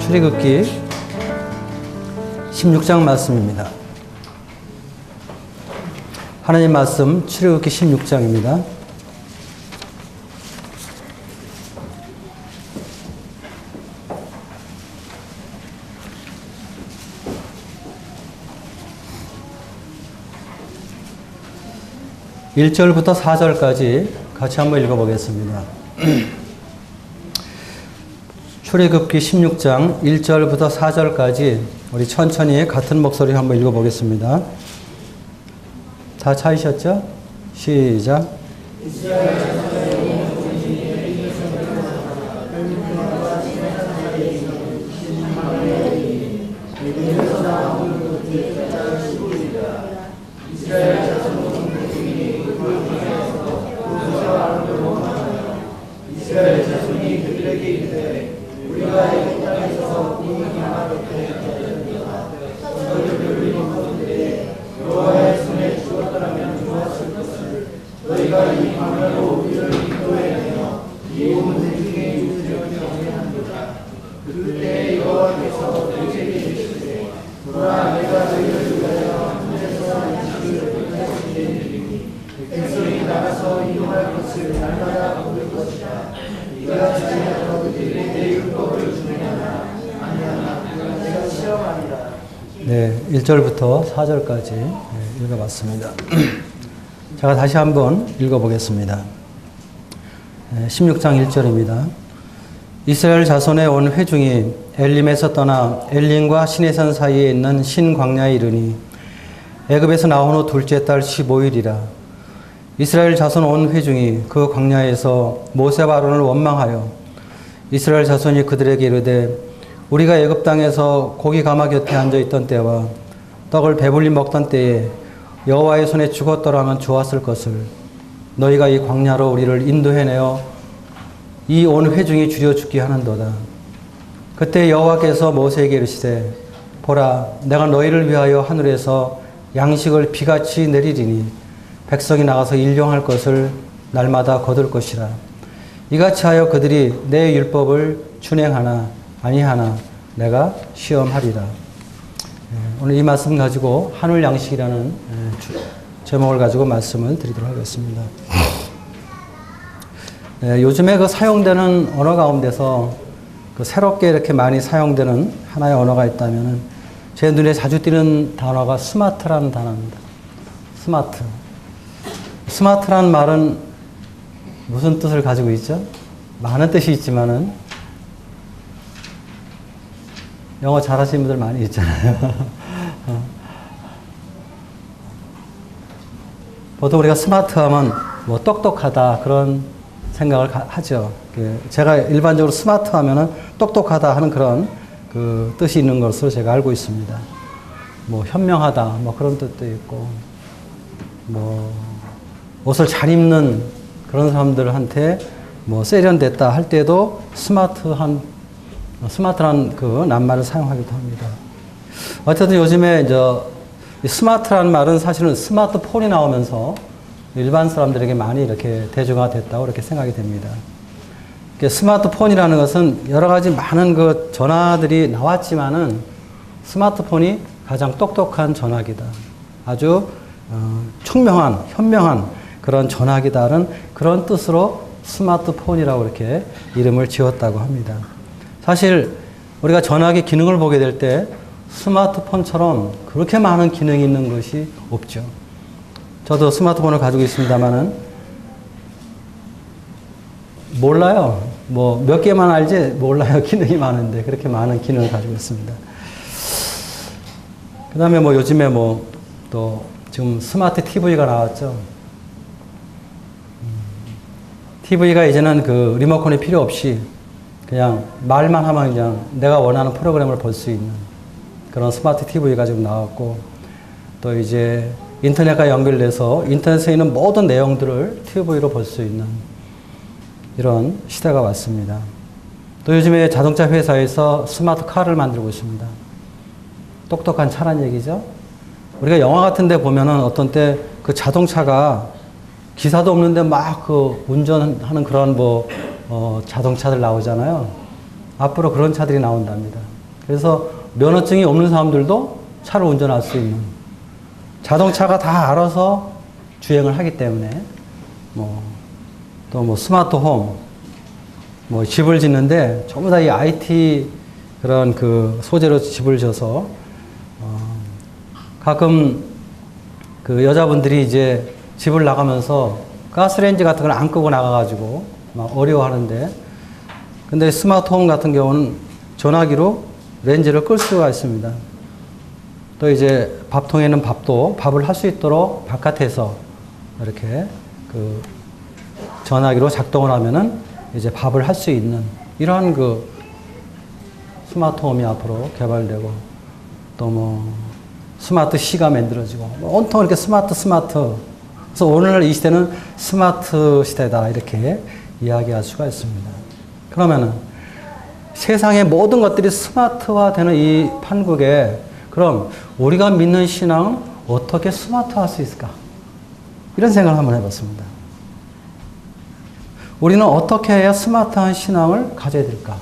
출애굽기 16장 말씀입니다. 하나님 말씀 출애굽기 16장입니다. (1절부터) (4절까지) 같이 한번 읽어보겠습니다. 출애굽기 16장 1절부터 4절까지 우리 천천히 같은 목소리로 한번 읽어보겠습니다. 다 찾으셨죠? 시작. 네, 1절부터 4절까지 읽어봤습니다. 제가 다시 한번 읽어보겠습니다. 16장 1절입니다. 이스라엘 자손의 온 회중이 엘림에서 떠나 엘림과 시내산 사이에 있는 신광야에 이르니 애굽에서 나온 후 둘째 달 15일이라. 이스라엘 자손 온 회중이 그 광야에서 모세와 아론을 원망하여 이스라엘 자손이 그들에게 이르되 우리가 애굽 땅에서 고기 가마 곁에 앉아 있던 때와 떡을 배불리 먹던 때에 여호와의 손에 죽었더라면 좋았을 것을 너희가 이 광야로 우리를 인도해내어 이 온 회중이 줄여 죽게 하는도다. 그때 여호와께서 모세에게 이르시되 보라 내가 너희를 위하여 하늘에서 양식을 비같이 내리리니 백성이 나가서 일용할 것을 날마다 거둘 것이라. 이같이 하여 그들이 내 율법을 준행하나 아니하나 내가 시험하리라. 오늘 이 말씀 가지고 하늘 양식이라는 제목을 가지고 말씀을 드리도록 하겠습니다. 요즘에 그 사용되는 언어 가운데서 그 새롭게 이렇게 많이 사용되는 하나의 언어가 있다면 제 눈에 자주 띄는 단어가 스마트라는 단어입니다. 스마트. 스마트라는 말은 무슨 뜻을 가지고 있죠? 많은 뜻이 있지만은 영어 잘하시는 분들 많이 있잖아요. 보통 우리가 스마트하면 뭐 똑똑하다 그런 생각을 하죠. 제가 일반적으로 스마트하면은 똑똑하다 하는 그런 그 뜻이 있는 것으로 제가 알고 있습니다. 뭐 현명하다 뭐 그런 뜻도 있고 뭐 옷을 잘 입는 그런 사람들한테 뭐 세련됐다 할 때도 스마트라는 그 낱말을 사용하기도 합니다. 어쨌든 요즘에 스마트라는 말은 사실은 스마트폰이 나오면서 일반 사람들에게 많이 이렇게 대중화됐다고 이렇게 생각이 됩니다. 스마트폰이라는 것은 여러 가지 많은 그 전화들이 나왔지만은 스마트폰이 가장 똑똑한 전화기다. 아주 총명한, 현명한 그런 전화기다는 그런 뜻으로 스마트폰이라고 이렇게 이름을 지었다고 합니다. 사실 우리가 전화기 기능을 보게 될 때 스마트폰처럼 그렇게 많은 기능이 있는 것이 없죠. 저도 스마트폰을 가지고 있습니다만은 몰라요. 뭐 몇 개만 알지 몰라요. 기능이 많은데 그렇게 많은 기능을 가지고 있습니다. 그 다음에 뭐 요즘에 뭐 또 지금 스마트 TV가 나왔죠. TV가 이제는 그 리모컨이 필요 없이 그냥 말만 하면 그냥 내가 원하는 프로그램을 볼 수 있는 그런 스마트 TV가 지금 나왔고 또 이제 인터넷과 연결돼서 인터넷에 있는 모든 내용들을 TV로 볼 수 있는 이런 시대가 왔습니다. 또 요즘에 자동차 회사에서 스마트 카를 만들고 있습니다. 똑똑한 차란 얘기죠. 우리가 영화 같은 데 보면은 어떤 때 그 자동차가 기사도 없는데 막 그 운전하는 그런 자동차들 나오잖아요. 앞으로 그런 차들이 나온답니다. 그래서 면허증이 없는 사람들도 차를 운전할 수 있는, 자동차가 다 알아서 주행을 하기 때문에 또 스마트홈, 집을 짓는데 전부 다 이 IT 그런 그 소재로 집을 져서 가끔 그 여자분들이 이제 집을 나가면서 가스레인지 같은 걸 안 끄고 나가가지고 막 어려워하는데, 근데 스마트홈 같은 경우는 전화기로 렌즈를 끌 수가 있습니다. 또 이제 밥통에는 밥을 할 수 있도록 바깥에서 이렇게 그 전화기로 작동을 하면은 이제 밥을 할 수 있는 이러한 그 스마트홈이 앞으로 개발되고, 또 스마트 시가 만들어지고, 온통 이렇게 스마트. 그래서 오늘날 이 시대는 스마트 시대다, 이렇게 이야기할 수가 있습니다. 그러면은 세상의 모든 것들이 스마트화되는 이 판국에, 그럼 우리가 믿는 신앙은 어떻게 스마트할 수 있을까? 이런 생각을 한번 해봤습니다. 우리는 어떻게 해야 스마트한 신앙을 가져야 될까?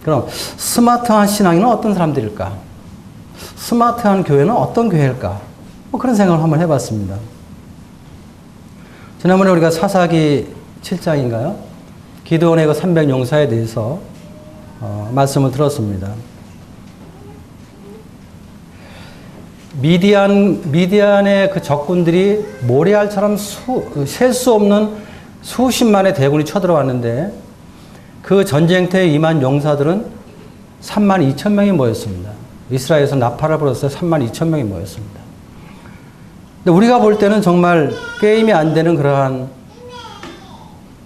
그럼 스마트한 신앙인은 어떤 사람들일까? 스마트한 교회는 어떤 교회일까? 그런 생각을 한번 해봤습니다. 지난번에 우리가 사사기 7장인가요? 기드온의 그 300용사에 대해서 말씀을 들었습니다. 미디안의 그 적군들이 모래알처럼 셀 수 없는 수십만의 대군이 쳐들어왔는데, 그 전쟁터에 임한 용사들은 32,000명이 모였습니다. 이스라엘에서 나팔을 불었어요. 32,000명이 모였습니다. 근데 우리가 볼 때는 정말 게임이 안 되는 그러한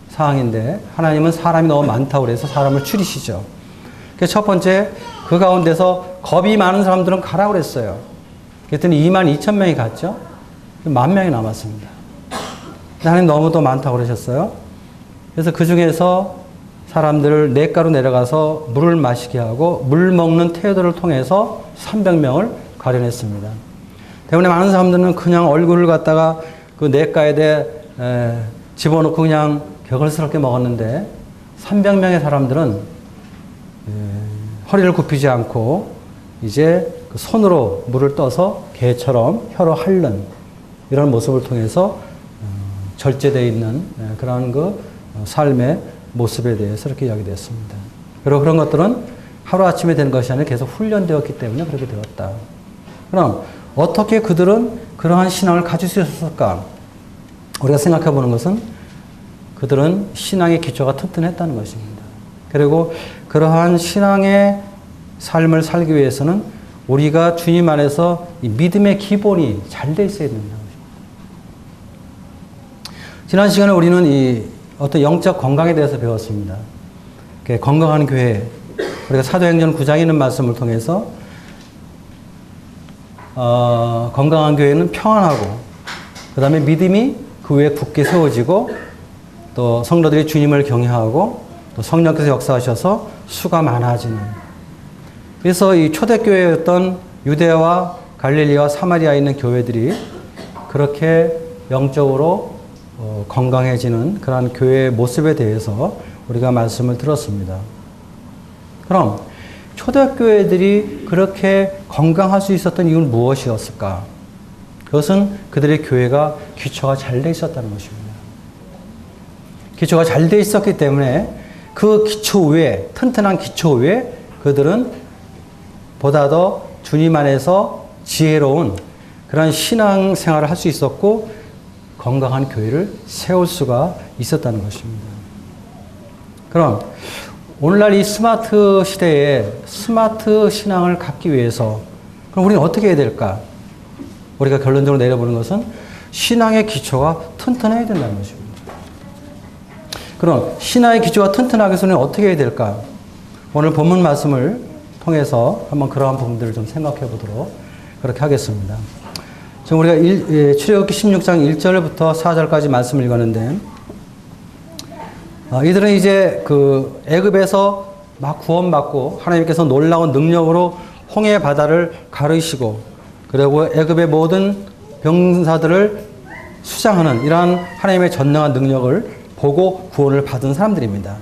상황인데, 하나님은 사람이 너무 많다고 그래서 사람을 줄이시죠. 그래서 첫 번째, 그 가운데서 겁이 많은 사람들은 가라고 그랬어요. 그랬더니 22,000명이 갔죠. 10,000명이 남았습니다. 하나님 너무 더 많다고 그러셨어요. 그래서 그 중에서 사람들을 냇가로 내려가서 물을 마시게 하고 물 먹는 태도를 통해서 300명을 가려냈습니다. 때문에 많은 사람들은 그냥 얼굴을 갖다가 그 냇가에 집어넣고 그냥 격을스럽게 먹었는데, 300명의 사람들은 허리를 굽히지 않고 이제 그 손으로 물을 떠서 개처럼 혀로 핥는 이런 모습을 통해서 절제되어 있는 그런 그 삶의 모습에 대해서 이렇게 이야기되었습니다. 그리고 그런 것들은 하루아침에 된 것이 아니라 계속 훈련되었기 때문에 그렇게 되었다. 그럼 어떻게 그들은 그러한 신앙을 가질 수 있었을까? 우리가 생각해 보는 것은 그들은 신앙의 기초가 튼튼했다는 것입니다. 그리고 그러한 신앙의 삶을 살기 위해서는 우리가 주님 안에서 이 믿음의 기본이 잘 돼 있어야 된다. 지난 시간에 우리는 이 어떤 영적 건강에 대해서 배웠습니다. 건강한 교회, 우리가 사도행전 9장에 있는 말씀을 통해서 건강한 교회는 평안하고, 그 다음에 믿음이 그 위에 굳게 세워지고, 또 성도들이 주님을 경외하고, 또 성령께서 역사하셔서 수가 많아지는. 그래서 이 초대교회였던 유대와 갈릴리와 사마리아에 있는 교회들이 그렇게 영적으로 건강해지는 그런 교회의 모습에 대해서 우리가 말씀을 들었습니다. 그럼 초대교회들이 그렇게 건강할 수 있었던 이유는 무엇이었을까? 그것은 그들의 교회가 기초가 잘 돼 있었다는 것입니다. 기초가 잘 돼 있었기 때문에 그 기초 위에, 튼튼한 기초 위에 그들은 보다 더 주님 안에서 지혜로운 그런 신앙 생활을 할 수 있었고, 건강한 교회를 세울 수가 있었다는 것입니다. 그럼 오늘날 이 스마트 시대에 스마트 신앙을 갖기 위해서 그럼 우리는 어떻게 해야 될까? 우리가 결론적으로 내려보는 것은 신앙의 기초가 튼튼해야 된다는 것입니다. 그럼 신앙의 기초가 튼튼하기 위해서는 어떻게 해야 될까? 오늘 본문 말씀을 통해서 한번 그러한 부분들을 좀 생각해 보도록 그렇게 하겠습니다. 지금 우리가 출애굽기 16장 1절부터 4절까지 말씀을 읽었는데, 이들은 이제 그 애굽에서 막 구원받고 하나님께서 놀라운 능력으로 홍해 바다를 가르시고, 그리고 애굽의 모든 병사들을 수장하는 이러한 하나님의 전능한 능력을 보고 구원을 받은 사람들입니다.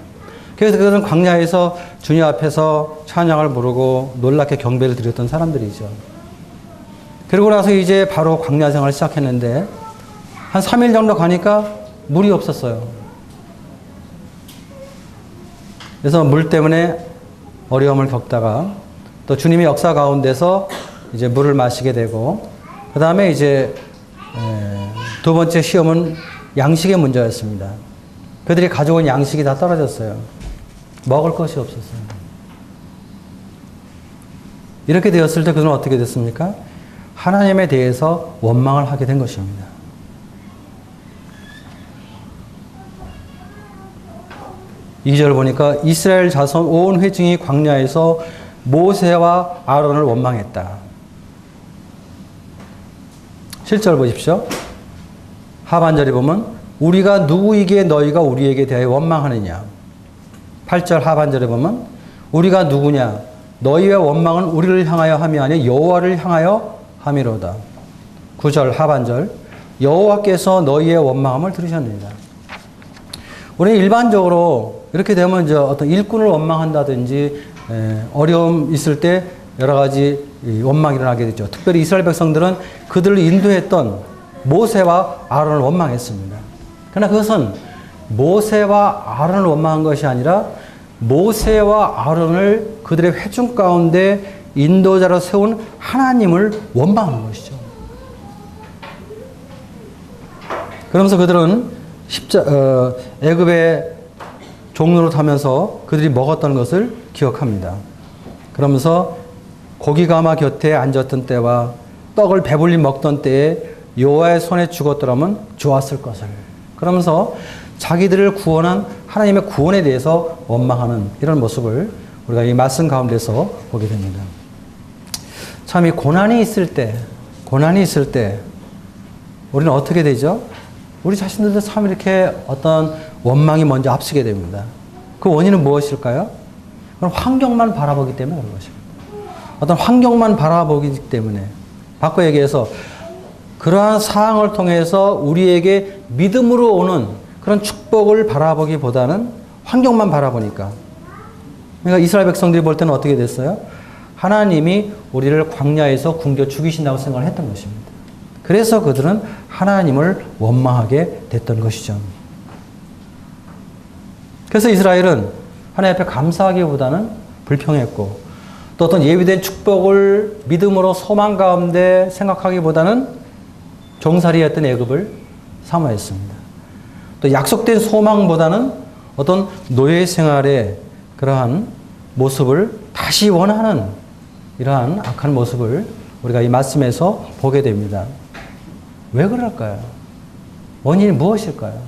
그래서 그들은 광야에서 주님 앞에서 찬양을 부르고 놀랍게 경배를 드렸던 사람들이죠. 그리고 나서 이제 바로 광야 생활을 시작했는데 한 3일 정도 가니까 물이 없었어요. 그래서 물 때문에 어려움을 겪다가 또 주님의 역사 가운데서 이제 물을 마시게 되고 그 다음에 이제 두 번째 시험은 양식의 문제였습니다. 그들이 가져온 양식이 다 떨어졌어요. 먹을 것이 없었어요. 이렇게 되었을 때 그들은 어떻게 됐습니까? 하나님에 대해서 원망을 하게 된 것입니다. 이 절 보니까 이스라엘 자손 온 회중이 광야에서 모세와 아론을 원망했다. 7절 보십시오. 하반절에 보면 우리가 누구이기에 너희가 우리에게 대하여 원망하느냐. 8절 하반절에 보면 우리가 누구냐. 너희의 원망은 우리를 향하여 함이 아니라 여호와를 향하여 함이로다. 9절 하반절 여호와께서 너희의 원망함을 들으셨느니라. 우리는 일반적으로 이렇게 되면 이제 어떤 일꾼을 원망한다든지 어려움 있을 때 여러 가지 원망이 일어나게 되죠. 특별히 이스라엘 백성들은 그들을 인도했던 모세와 아론을 원망했습니다. 그러나 그것은 모세와 아론을 원망한 것이 아니라 모세와 아론을 그들의 회중 가운데 인도자로 세운 하나님을 원망하는 것이죠. 그러면서 그들은 애굽의 종로로 타면서 그들이 먹었던 것을 기억합니다. 그러면서 고기가마 곁에 앉았던 때와 떡을 배불리 먹던 때에 여호와의 손에 죽었더라면 좋았을 것을. 그러면서 자기들을 구원한 하나님의 구원에 대해서 원망하는 이런 모습을 우리가 이 말씀 가운데서 보게 됩니다. 참 이 고난이 있을 때 우리는 어떻게 되죠? 우리 자신들도 참 이렇게 어떤 원망이 먼저 앞서게 됩니다. 그 원인은 무엇일까요? 그건 환경만 바라보기 때문에 그런 것입니다. 어떤 환경만 바라보기 때문에, 바꿔 얘기해서 그러한 상황을 통해서 우리에게 믿음으로 오는 그런 축복을 바라보기보다는 환경만 바라보니까. 그러니까 이스라엘 백성들이 볼 때는 어떻게 됐어요? 하나님이 우리를 광야에서 굶겨 죽이신다고 생각을 했던 것입니다. 그래서 그들은 하나님을 원망하게 됐던 것이죠. 그래서 이스라엘은 하나님 앞에 감사하기보다는 불평했고, 또 어떤 예비된 축복을 믿음으로 소망 가운데 생각하기보다는 종살이였던 애굽을 사모했습니다. 또 약속된 소망보다는 어떤 노예 생활의 그러한 모습을 다시 원하는 이러한 악한 모습을 우리가 이 말씀에서 보게 됩니다. 왜 그럴까요? 원인이 무엇일까요?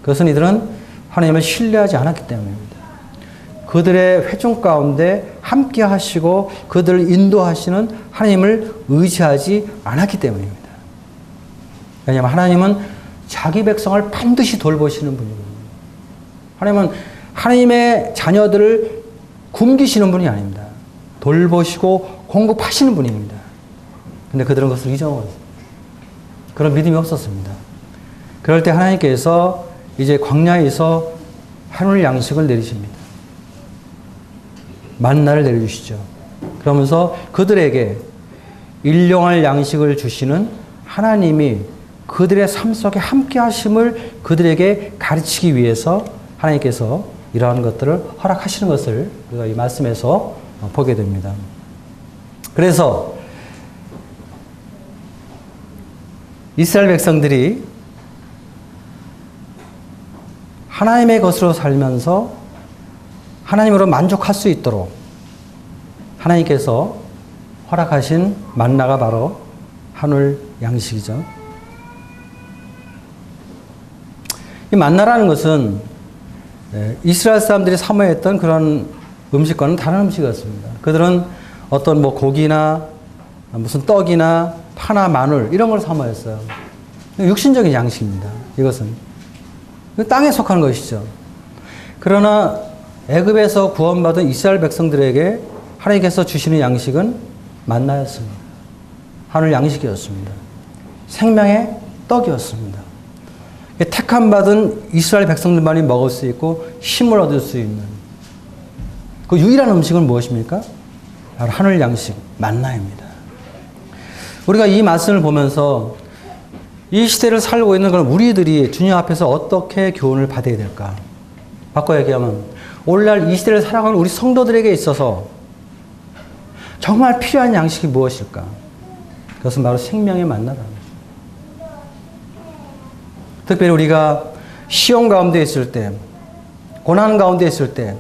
그것은 이들은 하나님을 신뢰하지 않았기 때문입니다. 그들의 회중 가운데 함께 하시고 그들을 인도하시는 하나님을 의지하지 않았기 때문입니다. 왜냐하면 하나님은 자기 백성을 반드시 돌보시는 분입니다. 하나님은 하나님의 자녀들을 굶기시는 분이 아닙니다. 돌보시고 공급하시는 분입니다. 근데 그들은 그것을 잊어먹었어요. 그런 믿음이 없었습니다. 그럴 때 하나님께서 이제 광야에서 하늘 양식을 내리십니다. 만나를 내려주시죠. 그러면서 그들에게 일용할 양식을 주시는 하나님이 그들의 삶 속에 함께 하심을 그들에게 가르치기 위해서 하나님께서 이러한 것들을 허락하시는 것을 우리가 이 말씀에서 보게 됩니다. 그래서 이스라엘 백성들이 하나님의 것으로 살면서 하나님으로 만족할 수 있도록 하나님께서 허락하신 만나가 바로 하늘 양식이죠. 이 만나라는 것은 이스라엘 사람들이 사모했던 그런 음식과는 다른 음식이었습니다. 그들은 어떤 뭐 고기나 무슨 떡이나 파나 마늘 이런 걸 사모했어요. 육신적인 양식입니다. 이것은 땅에 속한 것이죠. 그러나 애굽에서 구원받은 이스라엘 백성들에게 하나님께서 주시는 양식은 만나였습니다. 하늘 양식이었습니다. 생명의 떡이었습니다. 택함 받은 이스라엘 백성들만이 먹을 수 있고 힘을 얻을 수 있는 그 유일한 음식은 무엇입니까? 바로 하늘 양식 만나입니다. 우리가 이 말씀을 보면서 이 시대를 살고 있는 그런 우리들이 주님 앞에서 어떻게 교훈을 받아야 될까? 바꿔 얘기하면 오늘날 이 시대를 살아가는 우리 성도들에게 있어서 정말 필요한 양식이 무엇일까? 그것은 바로 생명의 만나라는 거죠. 특별히 우리가 시험 가운데 있을 때, 고난 가운데 있을 때,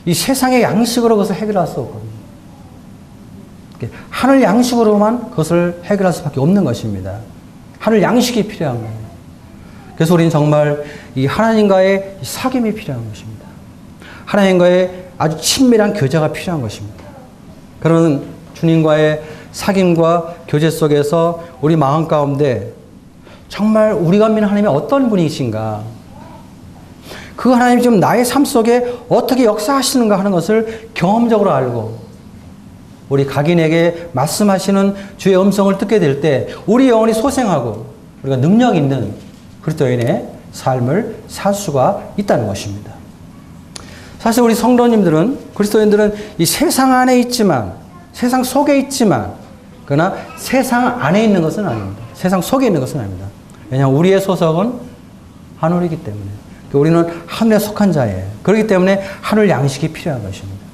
이 세상의 양식으로 그것을 해결할 수 없거든요. 하늘 양식으로만 그것을 해결할 수밖에 없는 것입니다. 하늘 양식이 필요한 거예요. 그래서 우리는 정말 이 하나님과의 사귐이 필요한 것입니다. 하나님과의 아주 친밀한 교제가 필요한 것입니다. 그런 주님과의 사귐과 교제 속에서 우리 마음 가운데 정말 우리가 믿는 하나님이 어떤 분이신가, 그 하나님이 지금 나의 삶 속에 어떻게 역사하시는가 하는 것을 경험적으로 알고 우리 각인에게 말씀하시는 주의 음성을 듣게 될 때 우리 영혼이 소생하고 우리가 능력 있는 그리스도인의 삶을 살 수가 있다는 것입니다. 사실 우리 성도님들은, 그리스도인들은 이 세상 안에 있지만, 세상 속에 있지만, 그러나 세상 안에 있는 것은 아닙니다. 세상 속에 있는 것은 아닙니다. 왜냐하면 우리의 소속은 하늘이기 때문에. 우리는 하늘에 속한 자예요. 그렇기 때문에 하늘 양식이 필요한 것입니다.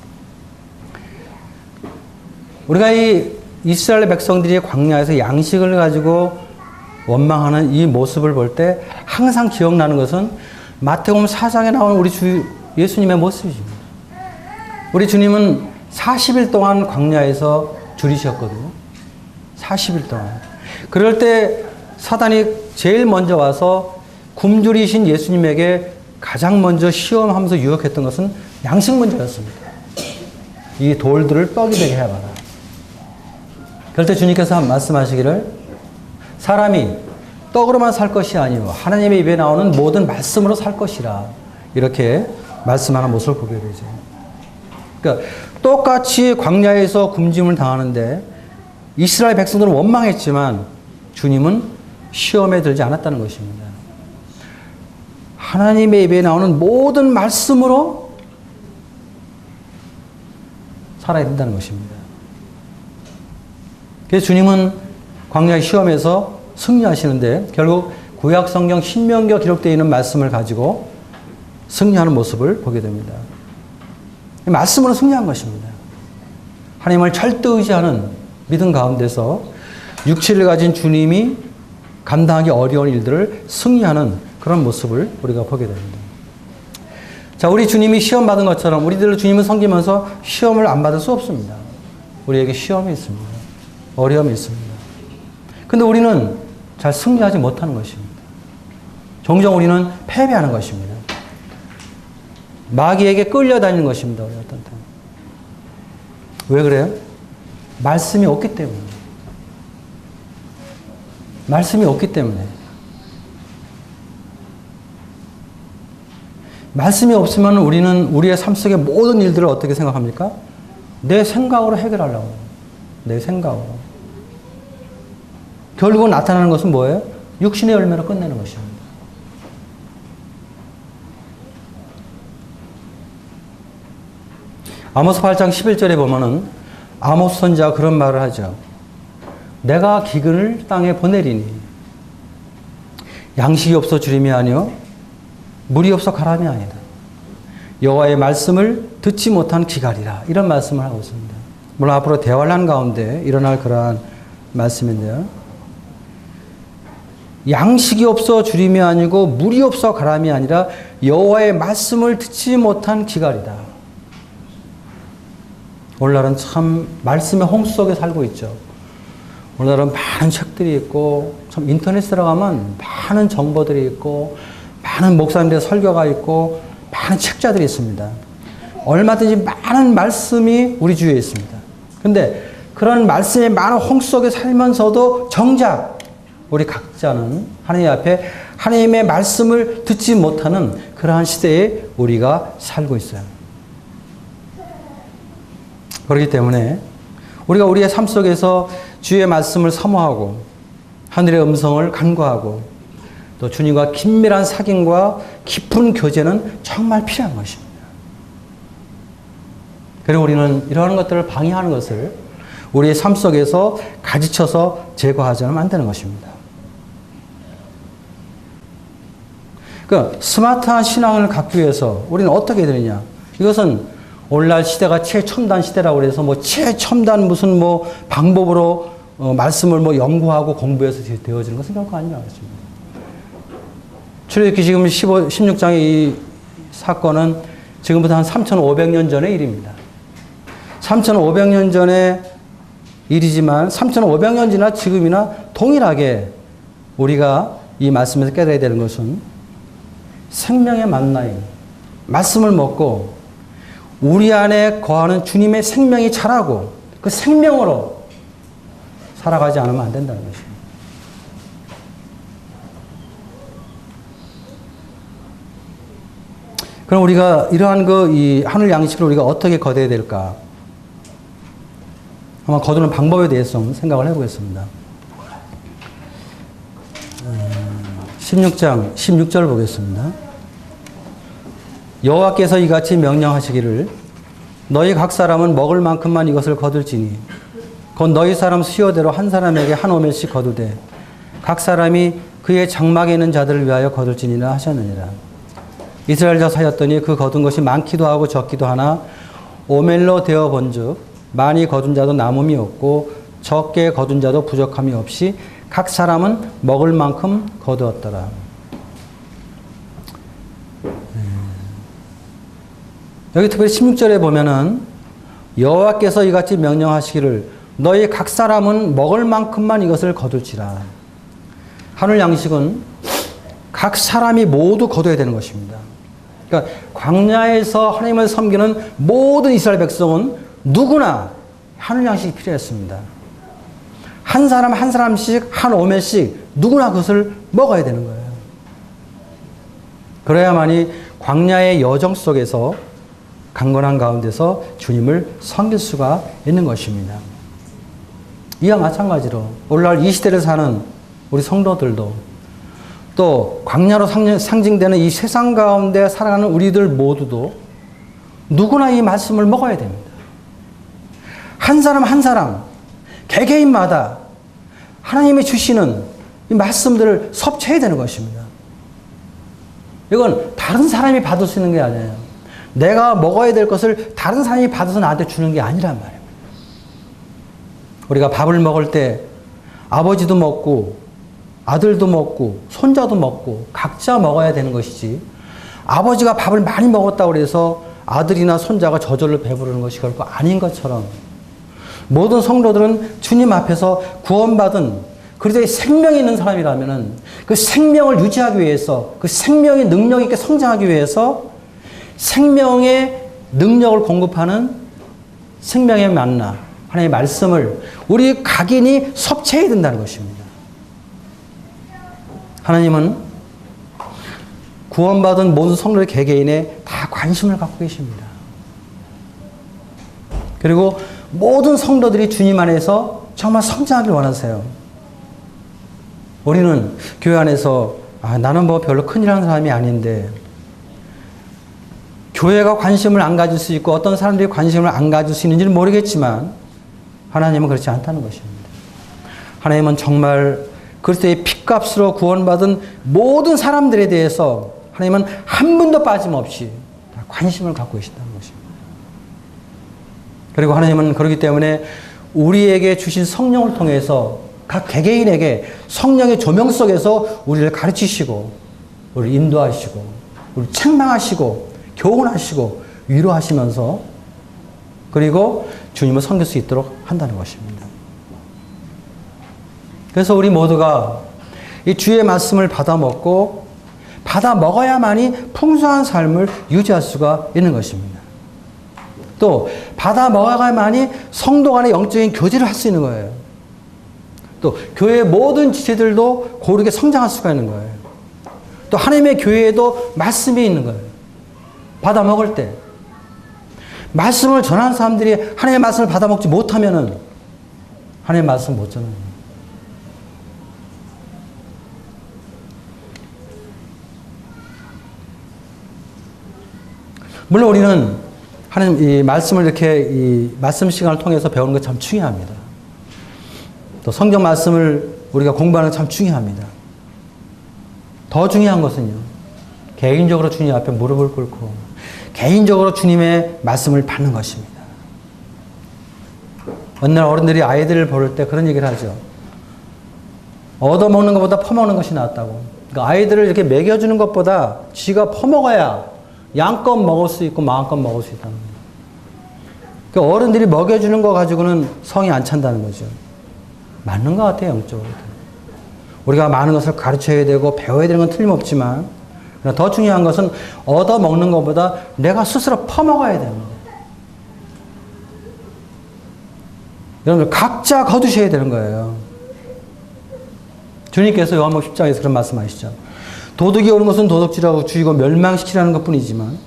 우리가 이 이스라엘 백성들이 광야에서 양식을 가지고 원망하는 이 모습을 볼 때 항상 기억나는 것은 마태복음 4장에 나오는 우리 주 예수님의 모습입니다. 우리 주님은 40일 동안 광야에서 줄이셨거든요. 40일 동안. 그럴 때 사단이 제일 먼저 와서 굶주리신 예수님에게 가장 먼저 시험하면서 유혹했던 것은 양식 문제였습니다. 이 돌들을 떡이 되게 해봐라. 그럴 때 주님께서 말씀하시기를 사람이 떡으로만 살 것이 아니요 하나님의 입에 나오는 모든 말씀으로 살 것이라, 이렇게 말씀하는 모습을 보게 되죠. 그러니까 똑같이 광야에서 굶짐을 당하는데 이스라엘 백성들은 원망했지만 주님은 시험에 들지 않았다는 것입니다. 하나님의 입에 나오는 모든 말씀으로 살아야 된다는 것입니다. 그래서 주님은 광야의 시험에서 승리하시는데 결국 구약 성경 신명기에 기록되어 있는 말씀을 가지고 승리하는 모습을 보게 됩니다. 말씀으로 승리한 것입니다. 하나님을 절대 의지하는 믿음 가운데서 육체를 가진 주님이 감당하기 어려운 일들을 승리하는 그런 모습을 우리가 보게 됩니다. 자, 우리 주님이 시험 받은 것처럼 우리들 주님을 섬기면서 시험을 안 받을 수 없습니다. 우리에게 시험이 있습니다. 어려움이 있습니다. 근데 우리는 잘 승리하지 못하는 것입니다. 종종 우리는 패배하는 것입니다. 마귀에게 끌려다니는 것입니다. 우리 어떤 때. 왜 그래요? 말씀이 없기 때문에. 말씀이 없기 때문에. 말씀이 없으면 우리는 우리의 삶 속의 모든 일들을 어떻게 생각합니까? 내 생각으로 해결하려고. 내 생각으로. 결국은 나타나는 것은 뭐예요? 육신의 열매로 끝내는 것입니다. 아모스 8장 11절에 보면은 아모스 선지자가 그런 말을 하죠. 내가 기근을 땅에 보내리니 양식이 없어 주림이 아니요 물이 없어 가람이 아니다. 여호와의 말씀을 듣지 못한 기갈이라. 이런 말씀을 하고 있습니다. 물론 앞으로 대환란 가운데 일어날 그러한 말씀인데요. 양식이 없어 주림이 아니고 물이 없어 가람이 아니라 여호와의 말씀을 듣지 못한 기갈이다. 오늘날은 참 말씀의 홍 속에 살고 있죠. 오늘날은 많은 책들이 있고 참 인터넷에 들어가면 많은 정보들이 있고 많은 목사님들의 설교가 있고 많은 책자들이 있습니다. 얼마든지 많은 말씀이 우리 주위에 있습니다. 근데 그런 말씀의 많은 홍 속에 살면서도 정작 우리 각자는 하나님 앞에 하나님의 말씀을 듣지 못하는 그러한 시대에 우리가 살고 있어요. 그렇기 때문에 우리가 우리의 삶 속에서 주의 말씀을 사모하고 하늘의 음성을 간구하고 또 주님과 긴밀한 사귐과 깊은 교제는 정말 필요한 것입니다. 그리고 우리는 이러한 것들을 방해하는 것을 우리의 삶 속에서 가지쳐서 제거하지는 안 되는 것입니다. 그 스마트한 신앙을 갖기 위해서 우리는 어떻게 되느냐? 이것은 오늘날 시대가 최첨단 시대라고 해서 뭐 최첨단 무슨 뭐 방법으로 말씀을 뭐 연구하고 공부해서 되어지는 것은 결코 아니라고 했습니다. 출애굽기 지금 16장의 이 사건은 지금부터 한 3,500년 전의 일입니다. 3,500년 전의 일이지만 3,500년 지나 지금이나 동일하게 우리가 이 말씀에서 깨달아야 되는 것은 생명의 만나임, 말씀을 먹고 우리 안에 거하는 주님의 생명이 자라고 그 생명으로 살아가지 않으면 안 된다는 것입니다. 그럼 우리가 이러한 이 하늘 양식을 우리가 어떻게 거둬야 될까? 한번 거두는 방법에 대해서 좀 생각을 해보겠습니다. 16장 16절 보겠습니다. 여호와께서 이같이 명령하시기를 너희 각 사람은 먹을 만큼만 이것을 거둘지니 곧 너희 사람 수요대로 한 사람에게 한 오멜씩 거두되 각 사람이 그의 장막에 있는 자들을 위하여 거둘지니라 하셨느니라. 이스라엘 자사였더니 그 거둔 것이 많기도 하고 적기도 하나 오멜로 되어 본즉 많이 거둔 자도 남음이 없고 적게 거둔 자도 부족함이 없이 각 사람은 먹을 만큼 거두었더라. 여기 특별히 16절에 보면은 여호와께서 이같이 명령하시기를 너희 각 사람은 먹을 만큼만 이것을 거둘지라. 하늘 양식은 각 사람이 모두 거둬야 되는 것입니다. 그러니까 광야에서 하나님을 섬기는 모든 이스라엘 백성은 누구나 하늘 양식이 필요했습니다. 한 사람 한 사람씩 한 오멜씩 누구나 그것을 먹어야 되는 거예요. 그래야만이 광야의 여정 속에서 강건한 가운데서 주님을 섬길 수가 있는 것입니다. 이와 마찬가지로 오늘날 이 시대를 사는 우리 성도들도 또 광야로 상징되는 이 세상 가운데 살아가는 우리들 모두도 누구나 이 말씀을 먹어야 됩니다. 한 사람 한 사람 개개인마다 하나님이 주시는 이 말씀들을 섭취해야 되는 것입니다. 이건 다른 사람이 받을 수 있는 게 아니에요. 내가 먹어야 될 것을 다른 사람이 받아서 나한테 주는 게 아니란 말입니다. 우리가 밥을 먹을 때 아버지도 먹고 아들도 먹고 손자도 먹고 각자 먹어야 되는 것이지 아버지가 밥을 많이 먹었다고 해서 아들이나 손자가 저절로 배부르는 것이 결코 아닌 것처럼 모든 성도들은 주님 앞에서 구원받은 그리스도의 생명이 있는 사람이라면은 그 생명을 유지하기 위해서 그 생명의 능력 있게 성장하기 위해서 생명의 능력을 공급하는 생명의 만나 하나님의 말씀을 우리 각인이 섭취해야 된다는 것입니다. 하나님은 구원받은 모든 성도의 개개인에 다 관심을 갖고 계십니다. 그리고 모든 성도들이 주님 안에서 정말 성장하길 원하세요. 우리는 교회 안에서 나는 뭐 별로 큰일 하는 사람이 아닌데 교회가 관심을 안 가질 수 있고 어떤 사람들이 관심을 안 가질 수 있는지는 모르겠지만 하나님은 그렇지 않다는 것입니다. 하나님은 정말 그리스도의 피값으로 구원받은 모든 사람들에 대해서 하나님은 한 분도 빠짐없이 다 관심을 갖고 계신다는 것입니다. 그리고 하나님은 그렇기 때문에 우리에게 주신 성령을 통해서 각 개개인에게 성령의 조명 속에서 우리를 가르치시고 우리를 인도하시고 우리를 책망하시고 교훈하시고 위로하시면서 그리고 주님을 섬길 수 있도록 한다는 것입니다. 그래서 우리 모두가 이 주의 말씀을 받아 먹고 받아 먹어야만이 풍성한 삶을 유지할 수가 있는 것입니다. 또 받아 먹어야만이 성도 간의 영적인 교제를 할 수 있는 거예요. 또 교회의 모든 지체들도 고르게 성장할 수가 있는 거예요. 또 하나님의 교회에도 말씀이 있는 거예요. 받아 먹을 때 말씀을 전하는 사람들이 하나님의 말씀을 받아 먹지 못하면은 하나님의 말씀 못 전해요. 물론 우리는 하나님 이 말씀을 이렇게 이 말씀 시간을 통해서 배우는 것 참 중요합니다. 또 성경 말씀을 우리가 공부하는 것 참 중요합니다. 더 중요한 것은요, 개인적으로 주님 앞에 무릎을 꿇고 개인적으로 주님의 말씀을 받는 것입니다. 어느 날 어른들이 아이들을 보를 때 그런 얘기를 하죠. 얻어먹는 것보다 퍼먹는 것이 낫다고. 그러니까 아이들을 이렇게 먹여주는 것보다 쥐가 퍼먹어야 양껏 먹을 수 있고 마음껏 먹을 수 있다는 거예요. 그러니까 어른들이 먹여주는 거 가지고는 성이 안 찬다는 거죠. 맞는 것 같아요, 영적으로. 우리가 많은 것을 가르쳐야 되고 배워야 되는 건 틀림없지만, 그러나 더 중요한 것은 얻어먹는 것보다 내가 스스로 퍼먹어야 됩니다. 여러분들 각자 거두셔야 되는 거예요. 주님께서 요한복음 10장에서 그런 말씀하시죠. 도둑이 오는 것은 도둑질하고 죽이고 멸망시키라는 것뿐이지만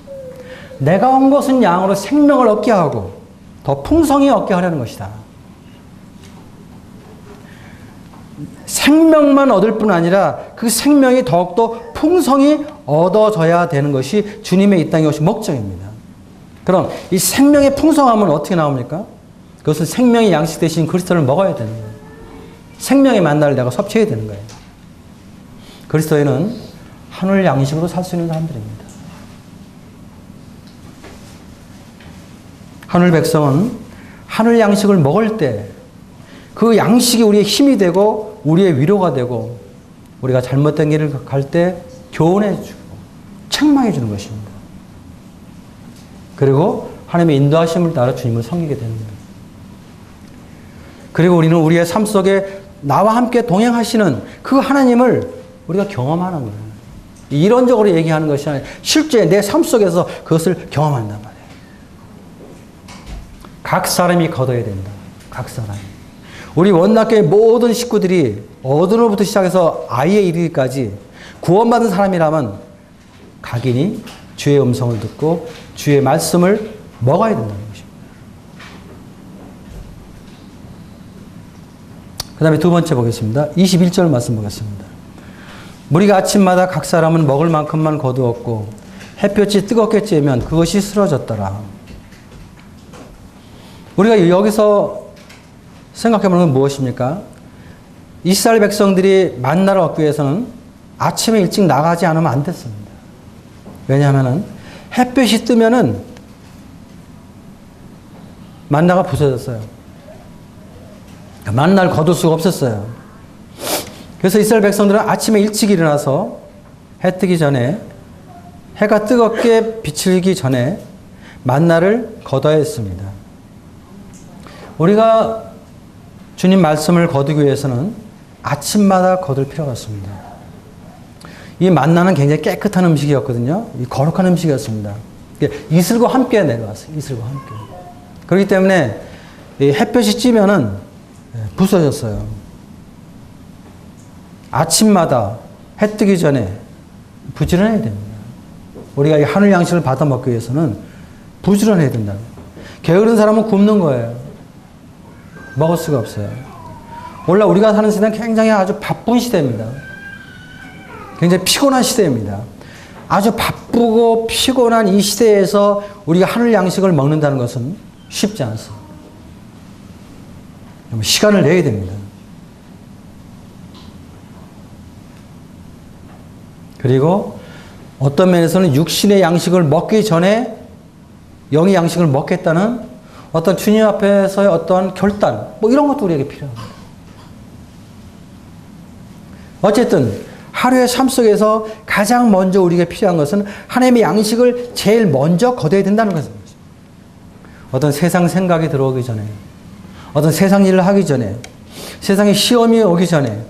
내가 온 것은 양으로 생명을 얻게 하고 더 풍성히 얻게 하려는 것이다. 생명만 얻을 뿐 아니라 그 생명이 더욱더 풍성히 얻어져야 되는 것이 주님의 이 땅에 오신 목적입니다. 그럼 이 생명의 풍성함은 어떻게 나옵니까? 그것은 생명의 양식 대신 그리스도를 먹어야 되는 거예요. 생명의 만나를 내가 섭취해야 되는 거예요. 그리스도인은 하늘 양식으로 살 수 있는 사람들입니다. 하늘 백성은 하늘 양식을 먹을 때 그 양식이 우리의 힘이 되고 우리의 위로가 되고 우리가 잘못된 길을 갈 때 교훈해 주고 책망해 주는 것입니다. 그리고 하나님의 인도하심을 따라 주님을 섬기게 되는 거예요. 그리고 우리는 우리의 삶 속에 나와 함께 동행하시는 그 하나님을 우리가 경험하는 거예요. 이론적으로 얘기하는 것이 아니라 실제 내 삶 속에서 그것을 경험한단 말이에요. 각 사람이 거둬야 된다. 각 사람이. 우리 원락교회 모든 식구들이 어른으로부터 시작해서 아이에 이르기까지 구원받은 사람이라면 각인이 주의 음성을 듣고 주의 말씀을 먹어야 된다는 것입니다. 그 다음에 두 번째 보겠습니다. 21절 말씀 보겠습니다. 무리가 아침마다 각 사람은 먹을 만큼만 거두었고 햇볕이 뜨겁게 쬐면 그것이 쓰러졌더라. 우리가 여기서 생각해보는 건 무엇입니까? 이스라엘 백성들이 만나를 얻기 위해서는 아침에 일찍 나가지 않으면 안 됐습니다. 왜냐하면 햇볕이 뜨면은 만나가 부서졌어요. 만나를 거둘 수가 없었어요. 그래서 이스라엘 백성들은 아침에 일찍 일어나서 해 뜨기 전에 해가 뜨겁게 비치기 전에 만나를 거둬야 했습니다. 우리가 주님 말씀을 거두기 위해서는 아침마다 거둘 필요가 없습니다. 이 만나는 굉장히 깨끗한 음식이었거든요. 거룩한 음식이었습니다. 이슬과 함께 내려왔어요. 이슬과 함께. 그렇기 때문에 햇볕이 찌면은 부서졌어요. 아침마다 해 뜨기 전에 부지런해야 됩니다. 우리가 이 하늘 양식을 받아 먹기 위해서는 부지런해야 된다. 게으른 사람은 굶는 거예요. 먹을 수가 없어요. 원래 우리가 사는 시대는 굉장히 아주 바쁜 시대입니다. 굉장히 피곤한 시대입니다. 아주 바쁘고 피곤한 이 시대에서 우리가 하늘 양식을 먹는다는 것은 쉽지 않습니다. 시간을 내야 됩니다. 그리고 어떤 면에서는 육신의 양식을 먹기 전에 영의 양식을 먹겠다는 어떤 주님 앞에서의 어떤 결단, 뭐 이런 것도 우리에게 필요합니다. 어쨌든 하루의 삶 속에서 가장 먼저 우리에게 필요한 것은 하나님의 양식을 제일 먼저 거둬야 된다는 것입니다. 어떤 세상 생각이 들어오기 전에, 어떤 세상 일을 하기 전에, 세상에 시험이 오기 전에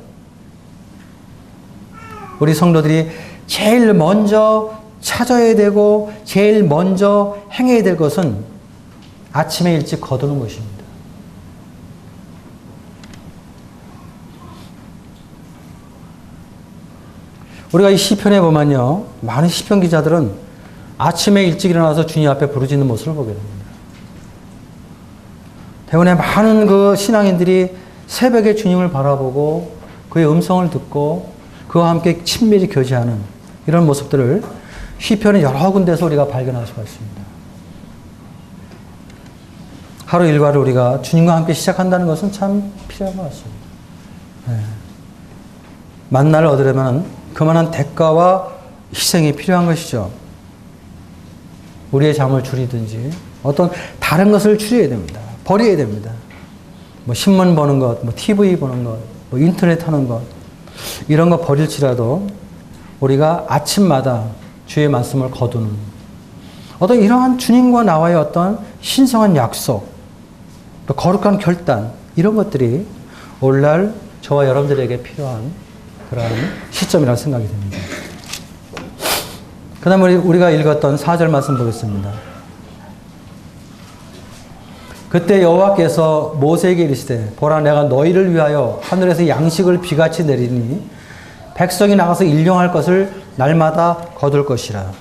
우리 성도들이 제일 먼저 찾아야 되고 제일 먼저 행해야 될 것은 아침에 일찍 거두는 것입니다. 우리가 이 시편에 보면요, 많은 시편 기자들은 아침에 일찍 일어나서 주님 앞에 부르짖는 모습을 보게 됩니다. 대부분의 많은 그 신앙인들이 새벽에 주님을 바라보고 그의 음성을 듣고 그와 함께 친밀히 교제하는 이런 모습들을 시편의 여러 군데서 우리가 발견할 수가 있습니다. 하루 일과를 우리가 주님과 함께 시작한다는 것은 참 필요한 것 같습니다. 네. 만나를 얻으려면 그만한 대가와 희생이 필요한 것이죠. 우리의 잠을 줄이든지 어떤 다른 것을 줄여야 됩니다. 버려야 됩니다. 뭐 신문 보는 것, 뭐 TV 보는 것, 뭐 인터넷 하는 것, 이런 거 버릴지라도 우리가 아침마다 주의 말씀을 거두는 어떤 이러한 주님과 나와의 어떤 신성한 약속, 또 거룩한 결단, 이런 것들이 오늘날 저와 여러분들에게 필요한 그런 시점이라고 생각이 됩니다. 그 다음에 우리가 읽었던 4절 말씀 보겠습니다. 그때 여호와께서 모세에게 이르시되 보라 내가 너희를 위하여 하늘에서 양식을 비같이 내리니 백성이 나가서 일용할 것을 날마다 거둘 것이라.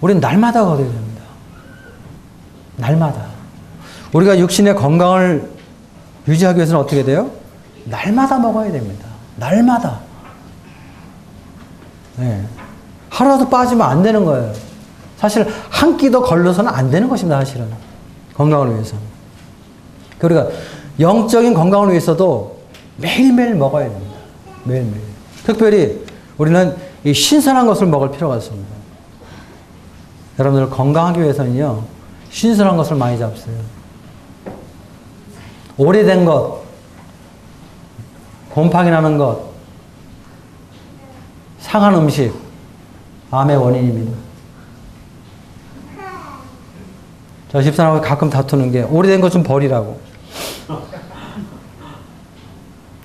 우리는 날마다 거둬야 됩니다. 날마다. 우리가 육신의 건강을 유지하기 위해서는 어떻게 돼요? 날마다 먹어야 됩니다. 날마다. 네. 하루라도 빠지면 안 되는 거예요. 사실 한 끼도 걸러서는 안 되는 것입니다. 사실은. 건강을 위해서. 우리가 영적인 건강을 위해서도 매일매일 먹어야 됩니다. 매일매일. 특별히 우리는 이 신선한 것을 먹을 필요가 있습니다. 여러분들 건강하기 위해서는요, 신선한 것을 많이 잡으세요. 오래된 것, 곰팡이 나는 것, 상한 음식, 암의 원인입니다. 저 집사람하고 가끔 다투는 게 오래된 것 좀 버리라고.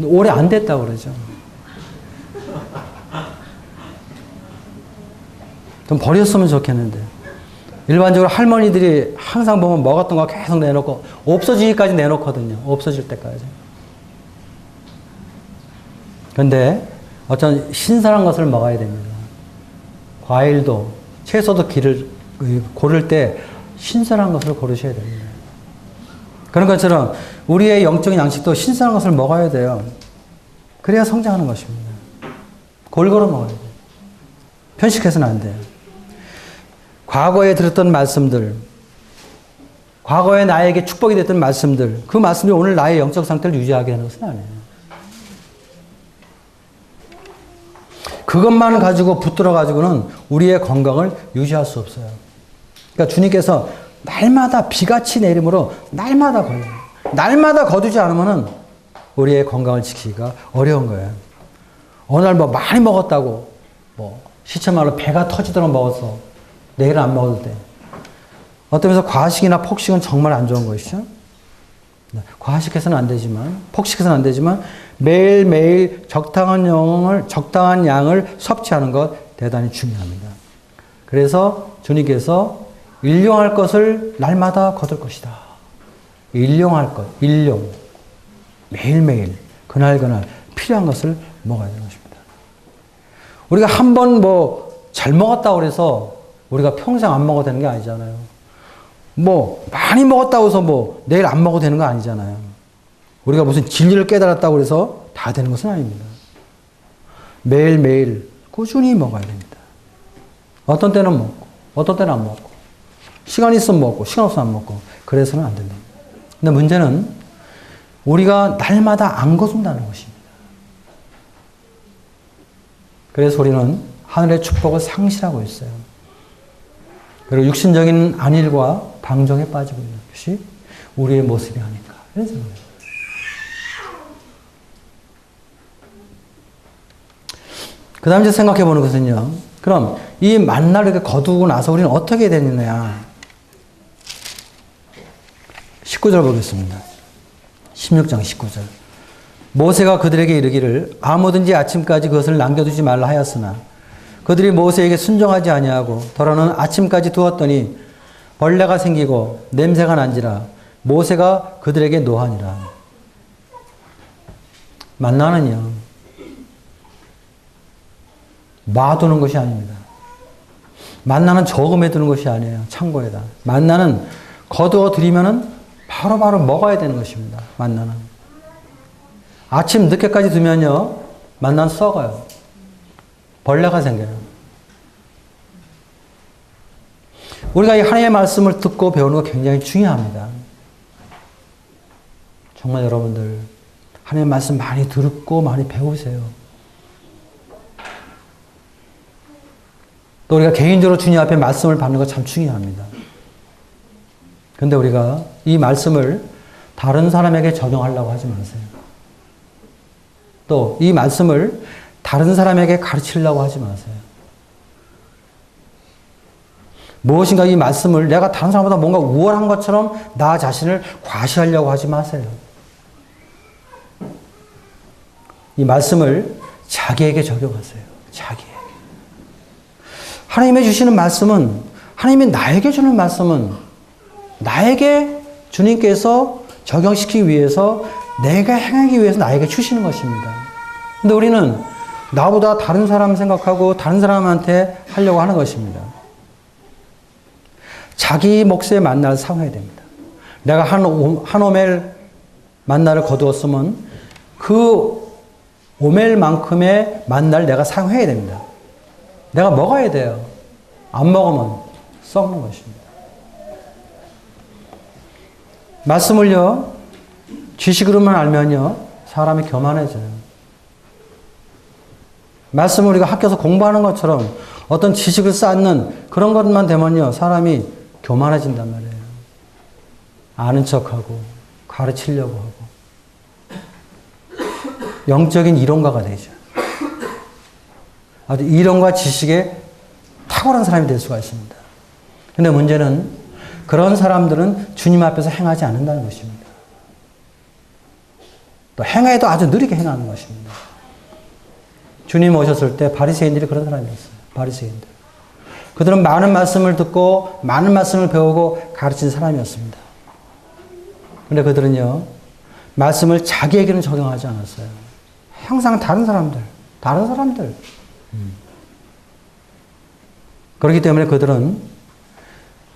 오래 안 됐다고 그러죠. 좀 버렸으면 좋겠는데. 일반적으로 할머니들이 항상 보면 먹었던 거 계속 내놓고 없어지기까지 내놓거든요. 없어질 때까지. 그런데 어떤 신선한 것을 먹어야 됩니다. 과일도, 채소도 고를 때 신선한 것을 고르셔야 됩니다. 그런 것처럼 우리의 영적인 양식도 신선한 것을 먹어야 돼요. 그래야 성장하는 것입니다. 골고루 먹어야 돼요. 편식해서는 안 돼요. 과거에 들었던 말씀들, 과거에 나에게 축복이 됐던 말씀들, 그 말씀이 오늘 나의 영적 상태를 유지하게 하는 것은 아니에요. 그것만 가지고 붙들어 가지고는 우리의 건강을 유지할 수 없어요. 그러니까 주님께서 날마다 비같이 내림으로 날마다 거둬요. 날마다 거두지 않으면은 우리의 건강을 지키기가 어려운 거예요. 어느 날 뭐 많이 먹었다고, 뭐 시체말로 배가 터지도록 먹어서 내일 안 먹어도 돼. 어떤 면에서 과식이나 폭식은 정말 안 좋은 것이죠. 과식해서는 안 되지만, 폭식해서는 안 되지만 매일매일 적당한 양을 섭취하는 것 대단히 중요합니다. 그래서 주님께서 일용할 것을 날마다 거둘 것이다. 일용할 것, 일용. 매일매일, 그날그날 필요한 것을 먹어야 되는 것입니다. 우리가 한 번 잘 먹었다고 해서 우리가 평생 안 먹어도 되는 게 아니잖아요. 많이 먹었다고 해서 내일 안 먹어도 되는 거 아니잖아요. 우리가 무슨 진리를 깨달았다고 해서 다 되는 것은 아닙니다. 매일매일 꾸준히 먹어야 됩니다. 어떤 때는 먹고, 어떤 때는 안 먹고, 시간 있으면 먹고, 시간 없으면 안 먹고, 그래서는 안 된다. 근데 문제는 우리가 날마다 안 거둔다는 것입니다. 그래서 우리는 하늘의 축복을 상실하고 있어요. 그리고 육신적인 안일과 방종에 빠지고 있는 것이 우리의 모습이 아닐까. 이런 생각입니다. 그 다음 이제 생각해 보는 것은요. 그럼 이 만나를 이렇게 거두고 나서 우리는 어떻게 되느냐. 19절 보겠습니다. 16장 19절. 모세가 그들에게 이르기를 아무든지 아침까지 그것을 남겨두지 말라 하였으나 그들이 모세에게 순종하지 아니하고 더러는 아침까지 두었더니 벌레가 생기고 냄새가 난지라 모세가 그들에게 노하니라. 만나는요. 놔두는 것이 아닙니다. 만나는 저금해 두는 것이 아니에요. 창고에다. 만나는 거두어 드리면은 바로바로 먹어야 되는 것입니다. 만나는. 아침 늦게까지 두면요. 만나는 썩어요. 벌레가 생겨요. 우리가 이 하나님의 말씀을 듣고 배우는 거 굉장히 중요합니다. 정말 여러분들 하나님의 말씀 많이 듣고 많이 배우세요. 또 우리가 개인적으로 주님 앞에 말씀을 받는 거 참 중요합니다. 그런데 우리가 이 말씀을 다른 사람에게 적용하려고 하지 마세요. 또 이 말씀을 다른 사람에게 가르치려고 하지 마세요. 무엇인가 이 말씀을 내가 다른 사람보다 뭔가 우월한 것처럼 나 자신을 과시하려고 하지 마세요. 이 말씀을 자기에게 적용하세요. 자기에게. 하나님이 주시는 말씀은, 하나님이 나에게 주는 말씀은 나에게 주님께서 적용시키기 위해서, 내가 행하기 위해서 나에게 주시는 것입니다. 근데 우리는 나보다 다른 사람 생각하고 다른 사람한테 하려고 하는 것입니다. 자기 몫의 만나를 사용해야 됩니다. 내가 한 오멜 만나를 거두었으면 그 오멜만큼의 만나를 내가 사용해야 됩니다. 내가 먹어야 돼요. 안 먹으면 썩는 것입니다. 말씀을요, 지식으로만 알면요, 사람이 교만해져요. 말씀을 우리가 학교에서 공부하는 것처럼 어떤 지식을 쌓는 그런 것만 되면요, 사람이 교만해진단 말이에요. 아는 척하고, 가르치려고 하고. 영적인 이론가가 되죠. 아주 이론과 지식에 탁월한 사람이 될 수가 있습니다. 그런데 문제는 그런 사람들은 주님 앞에서 행하지 않는다는 것입니다. 또 행해도 아주 느리게 행하는 것입니다. 주님 오셨을 때 바리새인들이 그런 사람이었어요. 바리새인들. 그들은 많은 말씀을 듣고 많은 말씀을 배우고 가르친 사람이었습니다. 그런데 그들은요, 말씀을 자기에게는 적용하지 않았어요. 항상 다른 사람들. 그렇기 때문에 그들은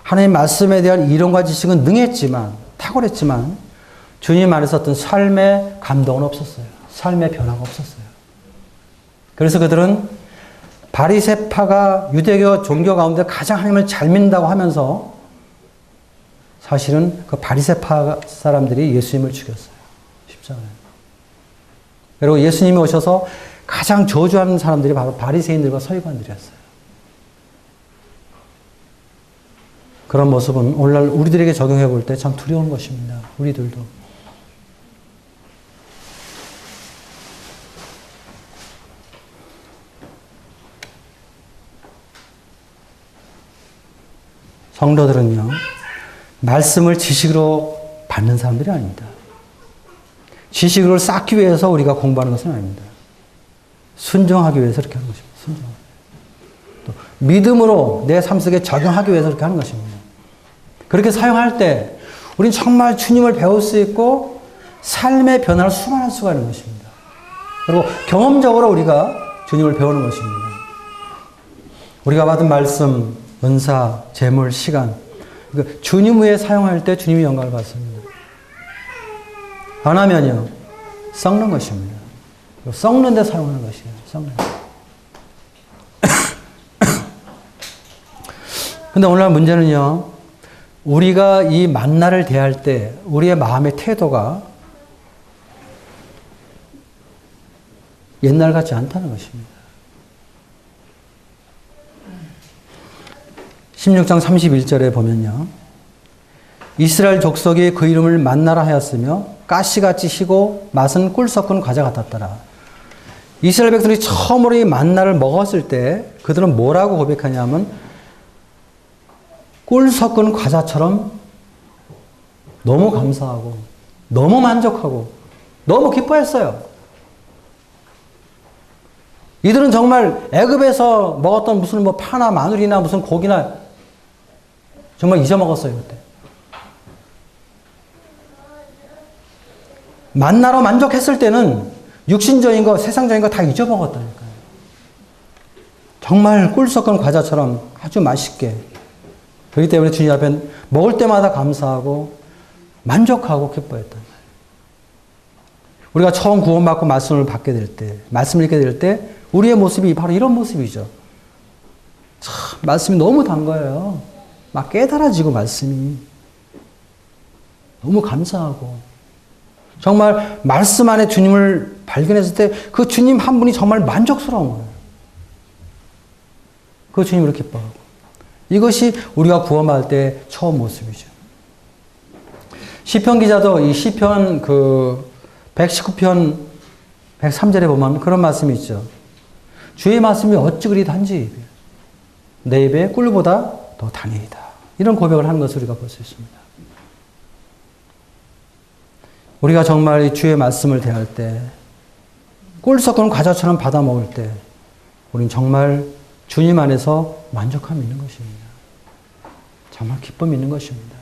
하나님 말씀에 대한 이론과 지식은 능했지만, 탁월했지만 주님 안에서 어떤 삶의 감동은 없었어요. 삶의 변화가 없었어요. 그래서 그들은 바리새파가 유대교 종교 가운데 가장 하나님을 잘 믿는다고 하면서 사실은 그 바리새파 사람들이 예수님을 죽였어요. 십자가에. 그리고 예수님이 오셔서 가장 저주하는 사람들이 바로 바리새인들과 서기관들이었어요. 그런 모습은 오늘날 우리들에게 적용해 볼 때 참 두려운 것입니다. 우리들도. 성도들은요, 말씀을 지식으로 받는 사람들이 아닙니다. 지식을 쌓기 위해서 우리가 공부하는 것은 아닙니다. 순종하기 위해서 이렇게 하는 것입니다. 순종하기. 또 믿음으로 내 삶 속에 적용하기 위해서 이렇게 하는 것입니다. 그렇게 사용할 때 우리는 정말 주님을 배울 수 있고 삶의 변화를 수반할 수가 있는 것입니다. 그리고 경험적으로 우리가 주님을 배우는 것입니다. 우리가 받은 말씀, 은사, 재물, 시간, 주님 위에 사용할 때 주님이 영광을 받습니다. 안 하면요, 썩는 것입니다. 썩는 데 사용하는 것이에요. 썩는 데. 근데 오늘날 문제는요, 우리가 이 만나를 대할 때 우리의 마음의 태도가 옛날 같지 않다는 것입니다. 16장 31절에 보면요, 이스라엘 족속이 그 이름을 만나라 하였으며 가시같이 희고 맛은 꿀 섞은 과자 같았더라. 이스라엘 백성들이 처음으로 이 만나를 먹었을 때 그들은 뭐라고 고백하냐면 꿀 섞은 과자처럼 너무 감사하고 너무 만족하고 너무 기뻐했어요. 이들은 정말 애굽에서 먹었던 무슨 뭐 파나 마늘이나 무슨 고기나 정말 잊어먹었어요, 그때. 만나로 만족했을 때는 육신적인 거, 세상적인 거 다 잊어먹었다니까요. 정말 꿀 섞은 과자처럼 아주 맛있게. 그렇기 때문에 주님 앞에 먹을 때마다 감사하고 만족하고 기뻐했단 말이에요. 우리가 처음 구원받고 말씀을 받게 될 때, 말씀을 읽게 될 때 우리의 모습이 바로 이런 모습이죠. 참, 말씀이 너무 단 거예요. 막 깨달아지고 말씀이. 너무 감사하고 정말 말씀 안에 주님을 발견했을 때 그 주님 한 분이 정말 만족스러운 거예요. 그 주님으로 기뻐하고. 이것이 우리가 구원받을 때 처음 모습이죠. 시편 기자도 이 시편 119편 103절에 보면 그런 말씀이 있죠. 주의 말씀이 어찌 그리 단지 내 입에 꿀보다 더 단이다. 이런 고백을 하는 것을 우리가 볼 수 있습니다. 우리가 정말 이 주의 말씀을 대할 때 꿀 섞은 과자처럼 받아 먹을 때 우리는 정말 주님 안에서 만족함이 있는 것입니다. 정말 기쁨이 있는 것입니다.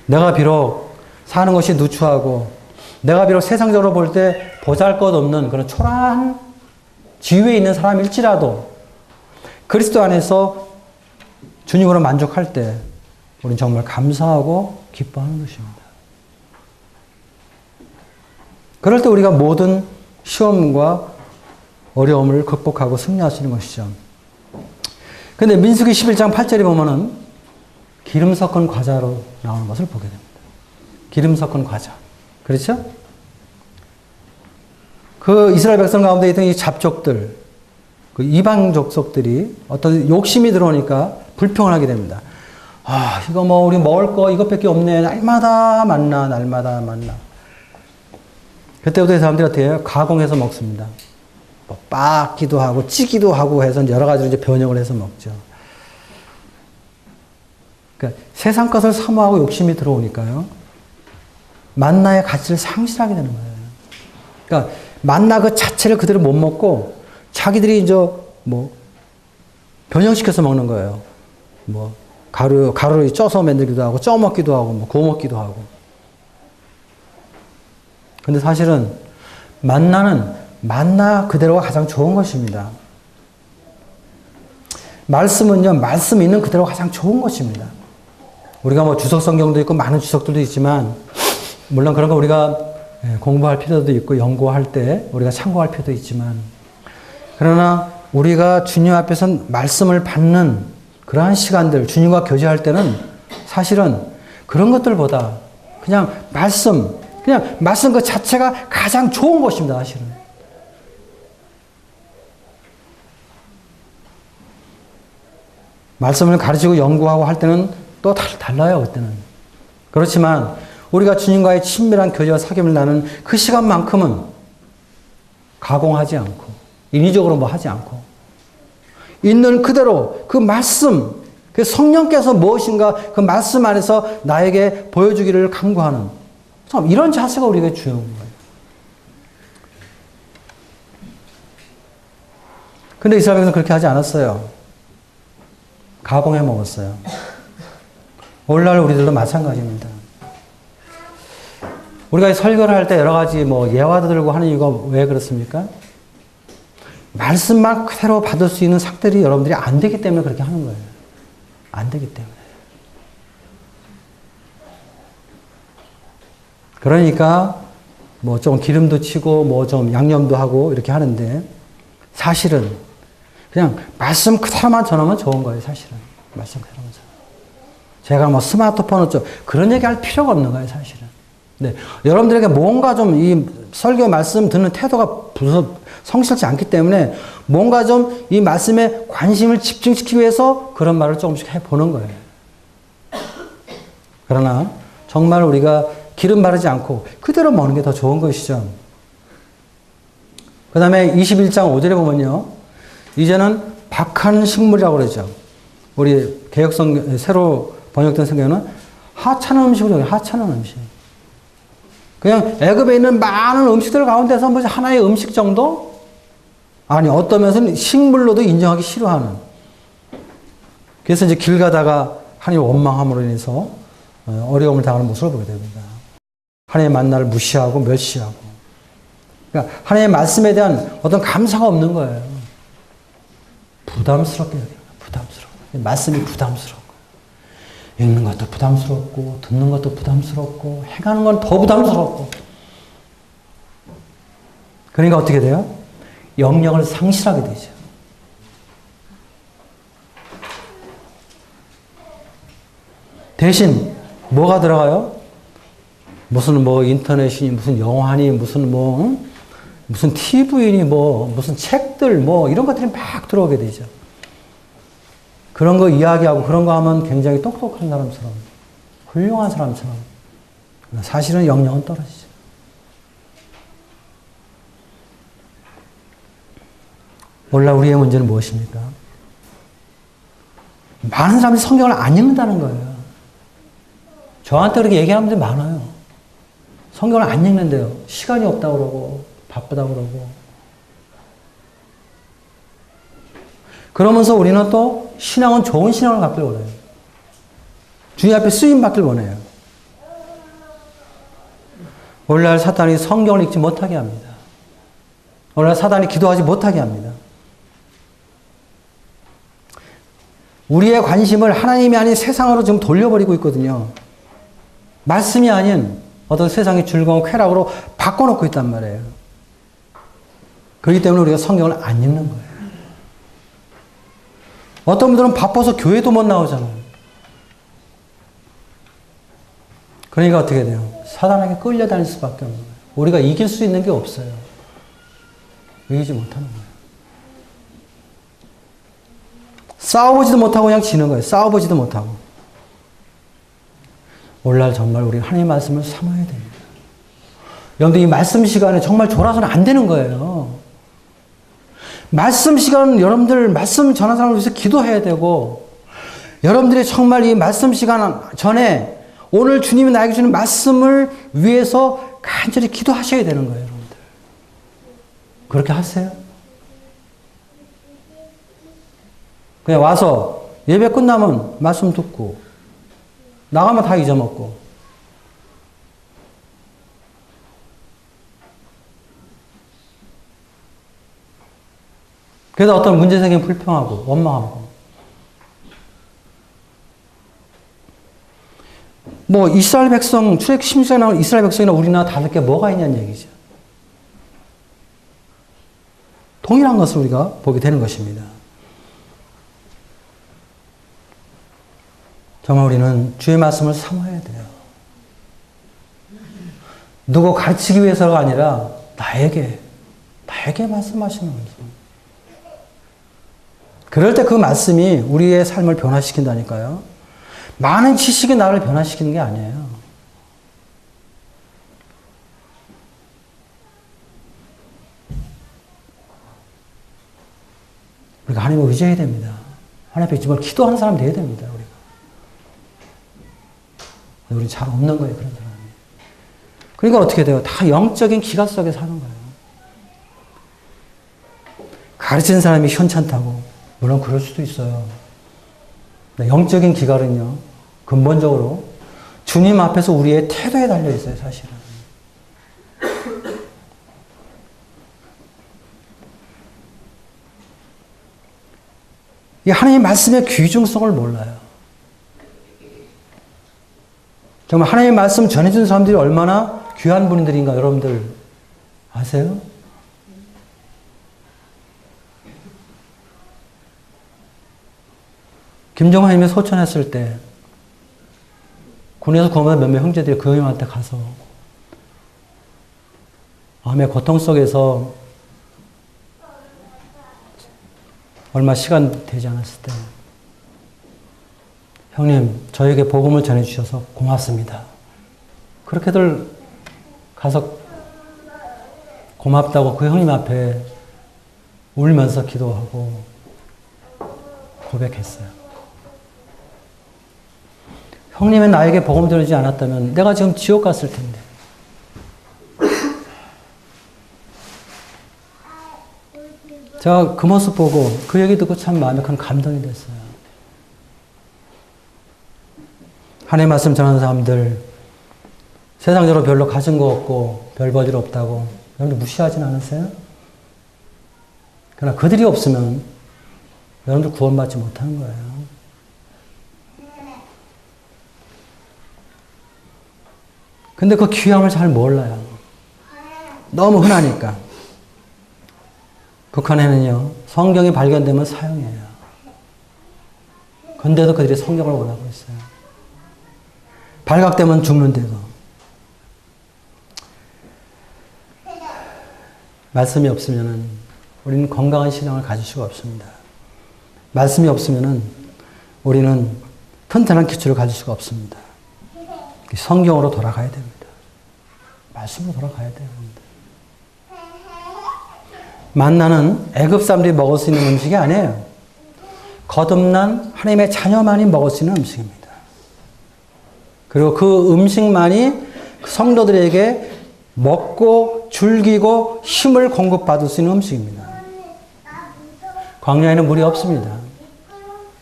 내가 비록 사는 것이 누추하고 내가 비록 세상적으로 볼 때 보잘것없는 그런 초라한 지위에 있는 사람일지라도 그리스도 안에서 주님으로 만족할 때 우리는 정말 감사하고 기뻐하는 것입니다. 그럴 때 우리가 모든 시험과 어려움을 극복하고 승리할 수 있는 것이죠. 그런데 민수기 11장 8절에 보면은 기름 섞은 과자로 나오는 것을 보게 됩니다. 기름 섞은 과자. 그렇죠? 그 이스라엘 백성 가운데 있던 이 잡족들, 그 이방 족속들이 어떤 욕심이 들어오니까 불평을 하게 됩니다. 아, 이거 뭐 우리 먹을 거 이것밖에 없네. 날마다 만나, 날마다 만나. 그때부터 이 사람들이 어떻게 해요? 가공해서 먹습니다. 뭐 빻기도 하고 찌기도 하고 해서 여러 가지로 이제 변형을 해서 먹죠. 그러니까 세상 것을 사모하고 욕심이 들어오니까요. 만나의 가치를 상실하게 되는 거예요. 그러니까 만나 그 자체를 그대로 못 먹고 자기들이 이제 뭐 변형시켜서 먹는 거예요. 뭐 가루를 쪄서 만들기도 하고 쪄 먹기도 하고 뭐 구워 먹기도 하고. 근데 사실은 만나는 만나 그대로가 가장 좋은 것입니다. 말씀은요, 말씀 있는 그대로가 가장 좋은 것입니다. 우리가 뭐 주석 성경도 있고 많은 주석들도 있지만, 물론 그런 거 우리가 공부할 필요도 있고 연구할 때 우리가 참고할 필요도 있지만, 그러나 우리가 주님 앞에서 말씀을 받는 그러한 시간들, 주님과 교제할 때는 사실은 그런 것들보다 그냥 말씀 그 자체가 가장 좋은 것입니다, 사실은. 말씀을 가르치고 연구하고 할 때는 또 달라요, 그때는. 그렇지만 우리가 주님과의 친밀한 교제와 사귐을 나누는 그 시간만큼은 가공하지 않고 인위적으로 뭐 하지 않고 있는 그대로 그 말씀, 그 성령께서 무엇인가 그 말씀 안에서 나에게 보여주기를 간구하는 참 이런 자세가 우리에게 중요한 거예요. 근데 이스라엘은 그렇게 하지 않았어요. 가공해 먹었어요. 오늘날 우리들도 마찬가지입니다. 우리가 설교를 할 때 여러 가지 뭐 예화도 들고 하는 이유가 왜 그렇습니까? 말씀만 그대로 받을 수 있는 상들이 여러분들이 안 되기 때문에 그렇게 하는 거예요. 안 되기 때문에. 그러니까 뭐 좀 기름도 치고 뭐 좀 양념도 하고 이렇게 하는데 사실은 그냥 말씀 그대로만 전하면 좋은 거예요, 사실은. 말씀 그대로만 전하면. 제가 뭐 스마트폰 어쩌고 그런 얘기 할 필요가 없는 거예요, 사실은. 네. 여러분들에게 뭔가 좀 이 설교 말씀 듣는 태도가 성실치 않기 때문에 뭔가 좀 이 말씀에 관심을 집중시키기 위해서 그런 말을 조금씩 해보는 거예요. 그러나 정말 우리가 기름 바르지 않고 그대로 먹는 게 더 좋은 것이죠. 그 다음에 21장 5절에 보면요. 이제는 박한 식물이라고 그러죠. 우리 개혁성, 새로 번역된 성경에는 하찮은 음식으로 해요. 하찮은 음식. 그냥 애굽에 있는 많은 음식들 가운데서 뭐 하나의 음식 정도? 아니, 어떤 면에서는 식물로도 인정하기 싫어하는. 그래서 이제 길 가다가 하나님 원망함으로 인해서 어려움을 당하는 모습을 보게 됩니다. 하나님의 만나를 무시하고 멸시하고. 그러니까 하나님의 말씀에 대한 어떤 감사가 없는 거예요. 부담스럽게 여겨요. 부담스러워. 말씀이 부담스러워. 읽는 것도 부담스럽고 듣는 것도 부담스럽고 행하는 건 더 부담스럽고. 그러니까 어떻게 돼요? 영역을 상실하게 되죠. 대신 뭐가 들어가요? 무슨 뭐 인터넷이니 무슨 영화니 무슨 뭐 무슨 TV니 뭐 무슨 책들 뭐 이런 것들이 막 들어오게 되죠. 그런 거 이야기하고 그런 거 하면 굉장히 똑똑한 사람처럼 훌륭한 사람처럼 사실은 영역은 떨어지죠. 오늘날 우리의 문제는 무엇입니까? 많은 사람들이 성경을 안 읽는다는 거예요. 저한테 그렇게 얘기하는 분들이 많아요. 성경을 안 읽는데요. 시간이 없다고 그러고 바쁘다고 그러고. 그러면서 우리는 또 신앙은 좋은 신앙을 갖길 원해요. 주님 앞에 쓰임 받길 원해요. 오늘날 사탄이 성경을 읽지 못하게 합니다. 오늘날 사탄이 기도하지 못하게 합니다. 우리의 관심을 하나님이 아닌 세상으로 지금 돌려버리고 있거든요. 말씀이 아닌 어떤 세상의 즐거운 쾌락으로 바꿔놓고 있단 말이에요. 그렇기 때문에 우리가 성경을 안 읽는 거예요. 어떤 분들은 바빠서 교회도 못 나오잖아요. 그러니까 어떻게 돼요? 사단에게 끌려다닐 수밖에 없는 거예요. 우리가 이길 수 있는 게 없어요. 이기지 못하는 거예요. 싸워보지도 못하고 그냥 지는 거예요. 싸워보지도 못하고. 오늘날 정말 우리 하나님의 말씀을 삼아야 됩니다. 여러분들 이 말씀 시간에 정말 졸아서는 안 되는 거예요. 말씀 시간 여러분들 말씀 전하는 사람을 위해서 기도해야 되고 여러분들이 정말 이 말씀 시간 전에 오늘 주님이 나에게 주는 말씀을 위해서 간절히 기도하셔야 되는 거예요. 여러분들. 그렇게 하세요. 그냥 와서 예배 끝나면 말씀 듣고 나가면 다 잊어먹고 그래서 어떤 문제 생기면 불평하고 원망하고 뭐 이스라엘 백성 출애굽기 16장에 나오는 이스라엘 백성이나 우리나라 다를 게 뭐가 있냐는 얘기죠. 동일한 것을 우리가 보게 되는 것입니다. 정말 우리는 주의 말씀을 삼아야 돼요. 누구 가르치기 위해서가 아니라 나에게 말씀하시는 거죠. 그럴 때 그 말씀이 우리의 삶을 변화시킨다니까요. 많은 지식이 나를 변화시키는 게 아니에요. 우리가 하나님을 의지해야 됩니다. 하나님 앞에 정말 기도하는 사람 돼야 됩니다. 우리는 잘 없는 거예요. 그런 사람이. 그러니까 어떻게 돼요? 다 영적인 기가 속에 사는 거예요. 가르치는 사람이 현찮다고. 물론 그럴 수도 있어요. 영적인 기갈은요. 근본적으로 주님 앞에서 우리의 태도에 달려 있어요. 사실은. 이 하나님의 말씀의 귀중성을 몰라요. 정말 하나님의 말씀 전해준 사람들이 얼마나 귀한 분들인가 여러분들 아세요? 김정환님이 소천했을 때 군에서 구원받은 몇몇 형제들이 그 형님한테 가서 마음의 고통 속에서 얼마 시간 되지 않았을 때 형님, 저에게 복음을 전해주셔서 고맙습니다. 그렇게들 가서 고맙다고 그 형님 앞에 울면서 기도하고 고백했어요. 형님이 나에게 복음 전해주지 않았다면 내가 지금 지옥 갔을 텐데. 제가 그 모습 보고 그 얘기 듣고 참 마음에 큰 감동이 됐어요. 하나님의 말씀 전하는 사람들 세상적으로 별로 가진 거 없고 별 볼일 없다고 여러분들 무시하진 않으세요? 그러나 그들이 없으면 여러분들 구원받지 못하는 거예요. 근데 그 귀함을 잘 몰라요. 너무 흔하니까. 북한에는요, 성경이 발견되면 사용해요. 근데도 그들이 성경을 원하고 있어요. 발각되면 죽는데도. 말씀이 없으면은 우리는 건강한 신앙을 가질 수가 없습니다. 말씀이 없으면은 우리는 튼튼한 기초를 가질 수가 없습니다. 성경으로 돌아가야 됩니다. 말씀으로 돌아가야 돼요. 만나는 애굽 사람들이 먹을 수 있는 음식이 아니에요. 거듭난 하나님의 자녀만이 먹을 수 있는 음식입니다. 그리고 그 음식만이 성도들에게 먹고 즐기고 힘을 공급받을 수 있는 음식입니다. 광야에는 물이 없습니다.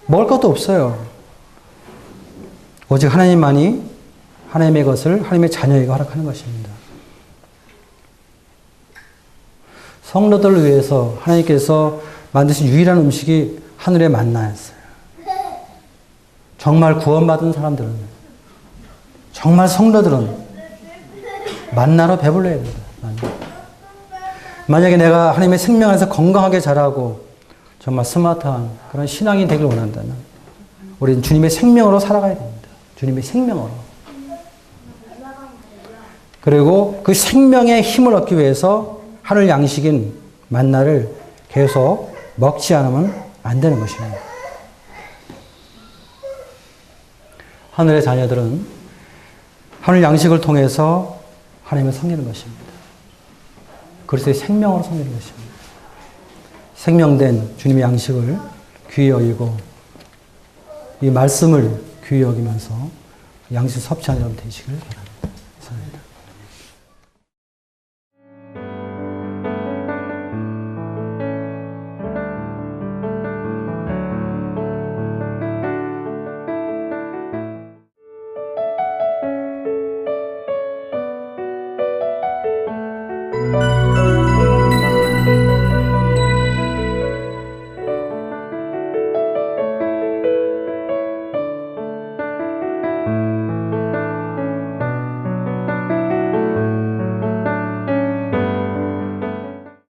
먹을 것도 없어요. 오직 하나님만이 하나님의 것을 하나님의 자녀에게 허락하는 것입니다. 성도들을 위해서 하나님께서 만드신 유일한 음식이 하늘의 만나였어요. 정말 구원받은 사람들은, 정말 성도들은 만나로 배불러야 됩니다. 만약에 내가 하나님의 생명 안에서 건강하게 자라고 정말 스마트한 그런 신앙이 되길 원한다면 우리는 주님의 생명으로 살아가야 됩니다. 주님의 생명으로. 그리고 그 생명의 힘을 얻기 위해서 하늘 양식인 만나를 계속 먹지 않으면 안 되는 것입니다. 하늘의 자녀들은 하늘 양식을 통해서 하나님을 섬기는 것입니다. 그리스도의 생명으로 섬기는 것입니다. 생명된 주님의 양식을 귀히 여기고 이 말씀을 귀히 여기면서 양식 섭취하는 여러분 되시길 바랍니다.